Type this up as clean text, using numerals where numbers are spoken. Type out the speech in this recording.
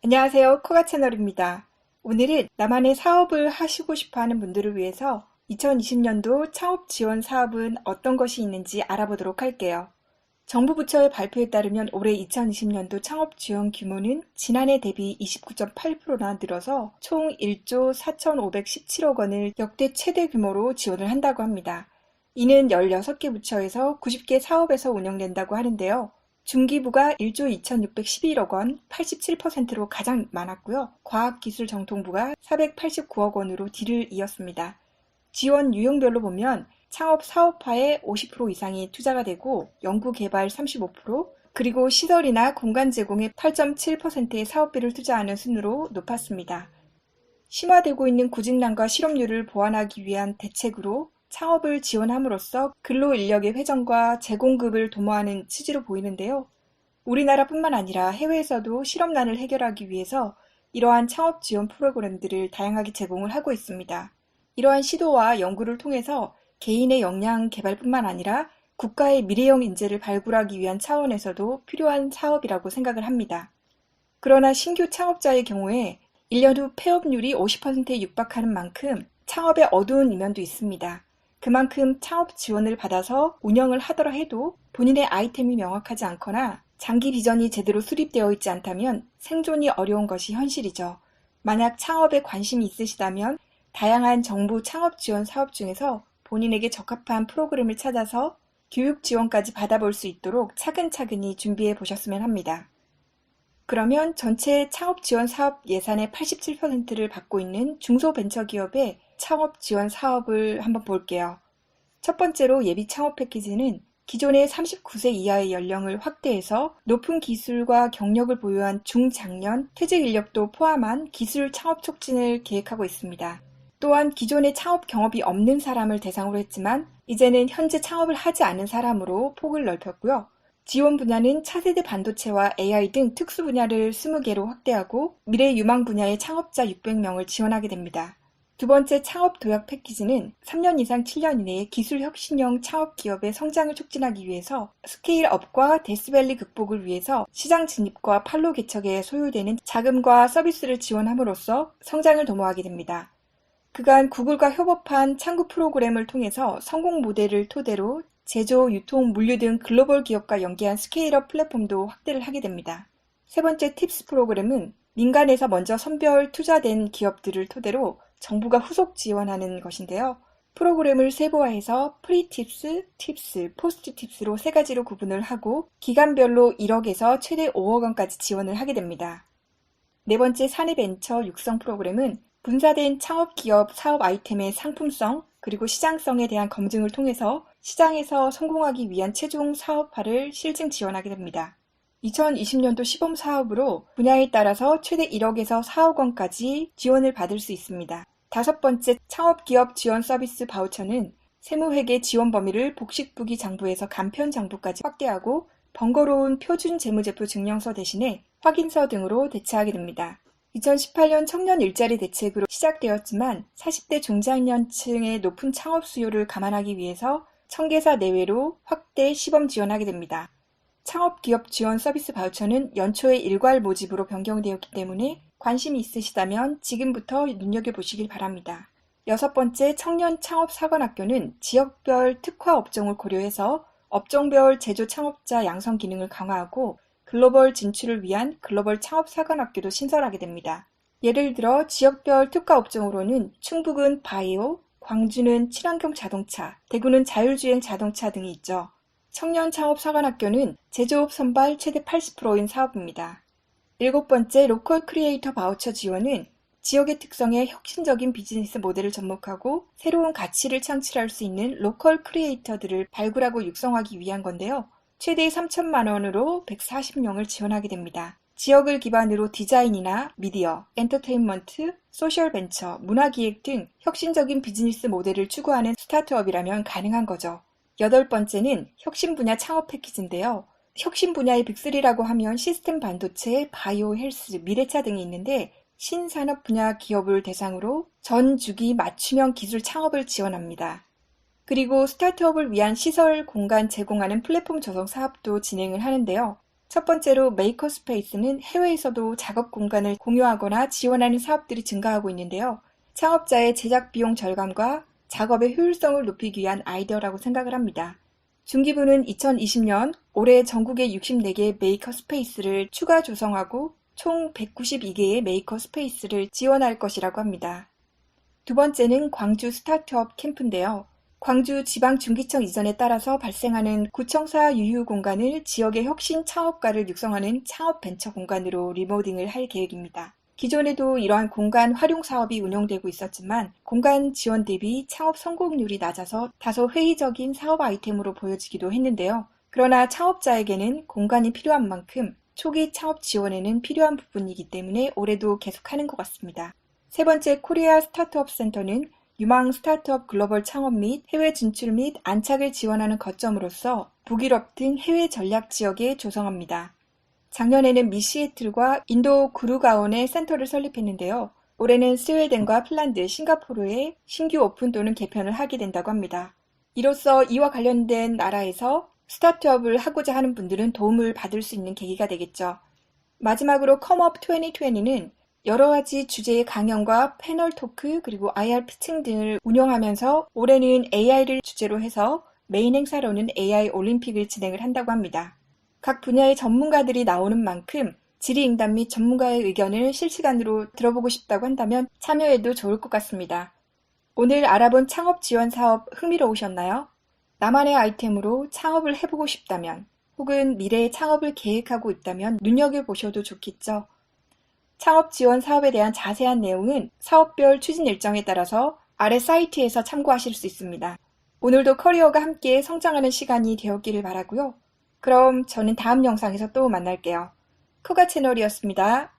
안녕하세요. 코가 채널입니다. 오늘은 나만의 사업을 하시고 싶어 하는 분들을 위해서 2020년도 창업 지원 사업은 어떤 것이 있는지 알아보도록 할게요. 정부 부처의 발표에 따르면 올해 2020년도 창업 지원 규모는 지난해 대비 29.8%나 늘어서 총 1조 4,517억 원을 역대 최대 규모로 지원을 한다고 합니다. 이는 16개 부처에서 90개 사업에서 운영된다고 하는데요. 중기부가 1조 2,611억 원, 87%로 가장 많았고요. 과학기술정통부가 489억 원으로 뒤를 이었습니다. 지원 유형별로 보면 창업 사업화에 50% 이상이 투자가 되고 연구개발 35%, 그리고 시설이나 공간 제공에 8.7%의 사업비를 투자하는 순으로 높았습니다. 심화되고 있는 구직난과 실업률을 보완하기 위한 대책으로 창업을 지원함으로써 근로인력의 회전과 재공급을 도모하는 취지로 보이는데요. 우리나라뿐만 아니라 해외에서도 실업난을 해결하기 위해서 이러한 창업 지원 프로그램들을 다양하게 제공을 하고 있습니다. 이러한 시도와 연구를 통해서 개인의 역량 개발뿐만 아니라 국가의 미래형 인재를 발굴하기 위한 차원에서도 필요한 사업이라고 생각을 합니다. 그러나 신규 창업자의 경우에 1년 후 폐업률이 50%에 육박하는 만큼 창업의 어두운 이면도 있습니다. 그만큼 창업 지원을 받아서 운영을 하더라 해도 본인의 아이템이 명확하지 않거나 장기 비전이 제대로 수립되어 있지 않다면 생존이 어려운 것이 현실이죠. 만약 창업에 관심이 있으시다면 다양한 정부 창업 지원 사업 중에서 본인에게 적합한 프로그램을 찾아서 교육 지원까지 받아볼 수 있도록 차근차근히 준비해 보셨으면 합니다. 그러면 전체 창업 지원 사업 예산의 87%를 받고 있는 중소벤처기업의 창업 지원 사업을 한번 볼게요. 첫 번째로 예비 창업 패키지는 기존의 39세 이하의 연령을 확대해서 높은 기술과 경력을 보유한 중장년 퇴직 인력도 포함한 기술 창업 촉진을 계획하고 있습니다. 또한 기존에 창업 경험이 없는 사람을 대상으로 했지만 이제는 현재 창업을 하지 않은 사람으로 폭을 넓혔고요. 지원 분야는 차세대 반도체와 AI 등 특수 분야를 20개로 확대하고 미래 유망 분야의 창업자 600명을 지원하게 됩니다. 두 번째 창업 도약 패키지는 3년 이상 7년 이내에 기술 혁신형 창업 기업의 성장을 촉진하기 위해서 스케일업과 데스밸리 극복을 위해서 시장 진입과 판로 개척에 소요되는 자금과 서비스를 지원함으로써 성장을 도모하게 됩니다. 그간 구글과 협업한 창구 프로그램을 통해서 성공 모델을 토대로 제조, 유통, 물류 등 글로벌 기업과 연계한 스케일업 플랫폼도 확대를 하게 됩니다. 세 번째 팁스 프로그램은 민간에서 먼저 선별 투자된 기업들을 토대로 정부가 후속 지원하는 것인데요. 프로그램을 세부화해서 프리팁스, 팁스, 포스트 팁스로 세 가지로 구분을 하고 기간별로 1억에서 최대 5억 원까지 지원을 하게 됩니다. 네 번째 사내벤처 육성 프로그램은 분사된 창업기업 사업 아이템의 상품성 그리고 시장성에 대한 검증을 통해서 시장에서 성공하기 위한 최종 사업화를 실증 지원하게 됩니다. 2020년도 시범 사업으로 분야에 따라서 최대 1억에서 4억 원까지 지원을 받을 수 있습니다. 다섯 번째 창업기업 지원 서비스 바우처는 세무회계 지원 범위를 복식부기 장부에서 간편 장부까지 확대하고 번거로운 표준 재무제표 증명서 대신에 확인서 등으로 대체하게 됩니다. 2018년 청년 일자리 대책으로 시작되었지만 40대 중장년층의 높은 창업 수요를 감안하기 위해서 1000개사 내외로 확대 시범 지원하게 됩니다. 창업기업 지원 서비스 바우처는 연초에 일괄 모집으로 변경되었기 때문에 관심이 있으시다면 지금부터 눈여겨보시길 바랍니다. 여섯 번째 청년 창업 사관학교는 지역별 특화 업종을 고려해서 업종별 제조 창업자 양성 기능을 강화하고 글로벌 진출을 위한 글로벌 창업 사관학교도 신설하게 됩니다. 예를 들어 지역별 특화 업종으로는 충북은 바이오, 광주는 친환경 자동차, 대구는 자율주행 자동차 등이 있죠. 청년 창업 사관학교는 제조업 선발 최대 80%인 사업입니다. 일곱 번째 로컬 크리에이터 바우처 지원은 지역의 특성에 혁신적인 비즈니스 모델을 접목하고 새로운 가치를 창출할 수 있는 로컬 크리에이터들을 발굴하고 육성하기 위한 건데요. 최대 3천만 원으로 140명을 지원하게 됩니다. 지역을 기반으로 디자인이나 미디어, 엔터테인먼트, 소셜벤처, 문화기획 등 혁신적인 비즈니스 모델을 추구하는 스타트업이라면 가능한 거죠. 여덟 번째는 혁신 분야 창업 패키지인데요. 혁신 분야의 빅3라고 하면 시스템 반도체, 바이오, 헬스, 미래차 등이 있는데 신산업 분야 기업을 대상으로 전 주기 맞춤형 기술 창업을 지원합니다. 그리고 스타트업을 위한 시설 공간 제공하는 플랫폼 조성 사업도 진행을 하는데요. 첫 번째로 메이커스페이스는 해외에서도 작업 공간을 공유하거나 지원하는 사업들이 증가하고 있는데요. 창업자의 제작 비용 절감과 작업의 효율성을 높이기 위한 아이디어라고 생각을 합니다. 중기부는 2020년 올해 전국에 64개의 메이커스페이스를 추가 조성하고 총 192개의 메이커스페이스를 지원할 것이라고 합니다. 두 번째는 광주 스타트업 캠프인데요. 광주 지방중기청 이전에 따라서 발생하는 구청사 유휴 공간을 지역의 혁신 창업가를 육성하는 창업 벤처 공간으로 리모델링을 할 계획입니다. 기존에도 이러한 공간 활용 사업이 운영되고 있었지만 공간 지원 대비 창업 성공률이 낮아서 다소 회의적인 사업 아이템으로 보여지기도 했는데요. 그러나 창업자에게는 공간이 필요한 만큼 초기 창업 지원에는 필요한 부분이기 때문에 올해도 계속하는 것 같습니다. 세 번째 코리아 스타트업 센터는 유망 스타트업 글로벌 창업 및 해외 진출 및 안착을 지원하는 거점으로서 북유럽 등 해외 전략 지역에 조성합니다. 작년에는 미 시애틀과 인도 구르가온에 센터를 설립했는데요. 올해는 스웨덴과 핀란드, 싱가포르에 신규 오픈 또는 개편을 하게 된다고 합니다. 이로써 이와 관련된 나라에서 스타트업을 하고자 하는 분들은 도움을 받을 수 있는 계기가 되겠죠. 마지막으로 컴업 2020는 여러 가지 주제의 강연과 패널 토크 그리고 IR 피칭 등을 운영하면서 올해는 AI를 주제로 해서 메인 행사로는 AI 올림픽을 진행을 한다고 합니다. 각 분야의 전문가들이 나오는 만큼 질의응답 및 전문가의 의견을 실시간으로 들어보고 싶다고 한다면 참여해도 좋을 것 같습니다. 오늘 알아본 창업 지원 사업 흥미로우셨나요? 나만의 아이템으로 창업을 해보고 싶다면 혹은 미래의 창업을 계획하고 있다면 눈여겨보셔도 좋겠죠. 창업 지원 사업에 대한 자세한 내용은 사업별 추진 일정에 따라서 아래 사이트에서 참고하실 수 있습니다. 오늘도 커리어가 함께 성장하는 시간이 되었기를 바라고요. 그럼 저는 다음 영상에서 또 만날게요. 크가 채널이었습니다.